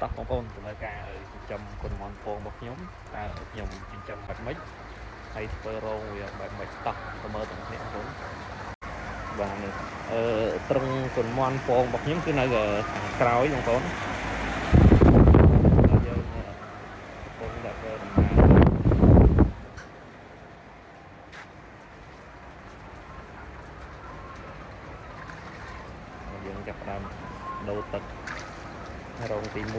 តោះបងប្អូនដំណើរការចិញ្ចឹមគុនមន់ពងរបស់ខ្ញុំខ្ញុំចិញ្ចឹមបែបម៉េចហើយធ្វើរោងវាបែបម៉េចតោះទៅមើលទាំងនេះបងប្អូនបាទត្រឹងគុនមន់ពងរបស់ខ្ញុំគឺនៅក្រោយបងប្អូនយើងកំពុងតែធ្វើដំណើរយើងចាប់ផ្ដើមដូរទឹករោងទី1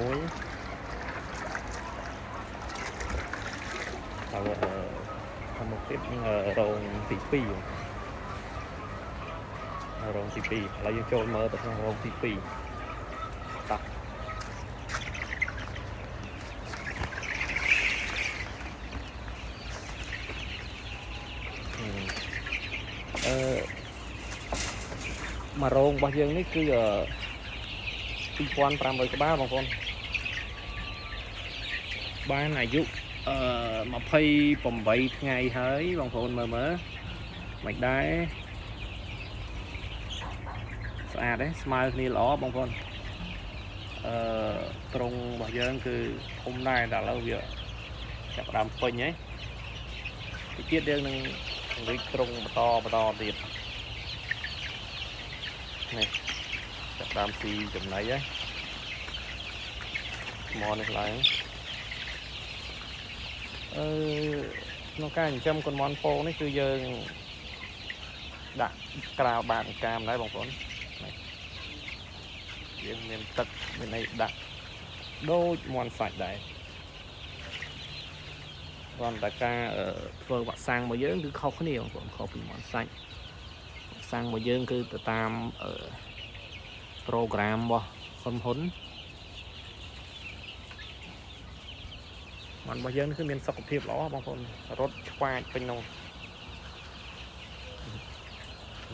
ហើយខាងមុខទៀតរោងទី2រោងទី2ឥឡូវយើងចូលមើលទៅក្នុងរោងទី2តោះមករោងរបស់យើងនេះគឺ2500ក្បាលបងប្អូនបានអាយុ28ថ្ងៃហើយបងប្អូនមើលមិនដែរស្អាតទេស្មើគ្នាល្អបងប្អូនត្រង់របស់យើងគឺធំដែរដល់ឥឡូវវាចាប់ផ្ដើមពេញហើយទីទៀតយើងនឹងពង្រីកត្រង់បន្តទៀតនេះចាប់ផ្ដើមពីចំណៃហើយថ្មនេះឡើងក្នុងការចិញ្ចឹមគុនមន់ពងនេះគឺយើងដាក់ក្រាលបាតកាមដែរបងប្អូនយើងមានទឹកមានអីដាក់ដូចមន់សាច់ដែរគ្រាន់តែការធ្វើវ៉ាក់សាំងរបស់យើងគឺខុសគ្នាបងប្អូនខុសពីមន់សាច់វ៉ាក់សាំងរបស់យើងគឺទៅតាមប្រូក្រាមរបស់ហ៊ុនมันរបស់យើងគឺមានសុខភាពល្អបងប្អូនរត់ឆ្វាចពេញនោះ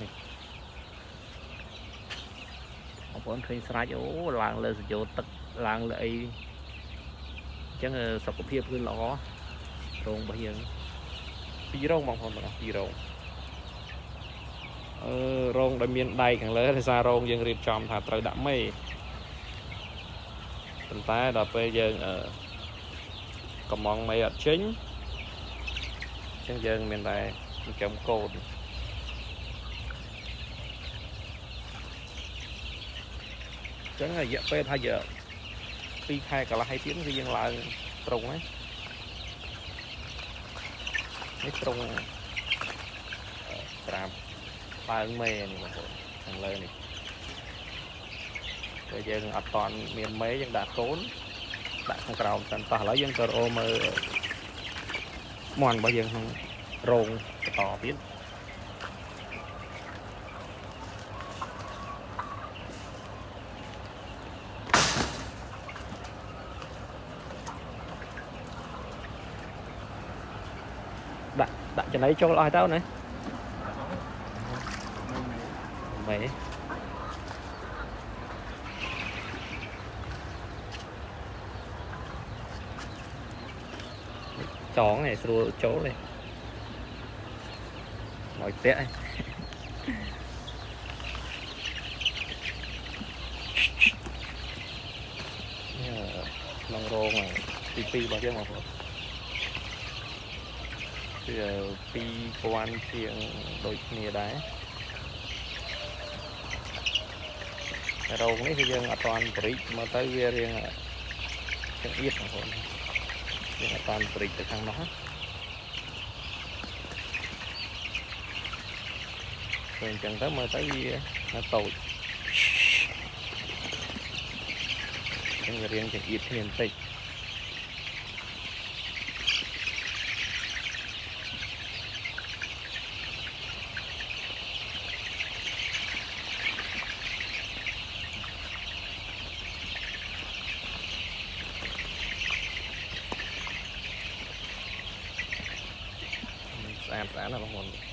នេះបងប្អូនឃើញស្រេចអូឡើងលើសយោទឹកឡើងលើអីអញ្ចឹងសុខភាពគឺល្អរោងរបស់យើង2រោងបងប្អូនទាំងអស់2រោងរោងដែលមានដែកខាងលើដោយសាររោងយើងរៀបចំថាត្រូវដាក់មេប៉ុន្តែដល់ពេលយើងកំងមេអត់ចេញអញ្ចឹងយើងមានតែចិញ្ចឹមកូនអញ្ចឹងរយៈពេលថា2ខែកន្លះហើយទៀតគឺយើងឡើងត្រង់ហ្នឹងនេះត្រង់ក្រាបឡើងមេនេះបងប្អូនខាងលើនេះពេលយើងអត់តន់មានមេយើងដាក់កូនដាក់ខាងក្រោមសិនតោះឥឡូវយើងទៅរកមើលមន់របស់យើងក្នុងរោងបន្តទៀតដាក់ចំណីចូលអស់ទៅណាមេចងnàyស្រួលចូលនេះមកពាក់ក្នុងរោងទី2របស់យើងបងប្អូនគឺ2000ជាងដូចគ្នាដែររោងនេះគឺយើងអត់ទាន់បរិចមើលទៅវារៀងចង្អៀតបងប្អូនយើងអត់បានព្រិចទៅខាងនោះឃើញអញ្ចឹងទៅមើលទៅវានៅតូចអញ្ចឹងវារៀងចង្អៀតគ្នាបន្តិចស្អាតណាស់បងប្អូន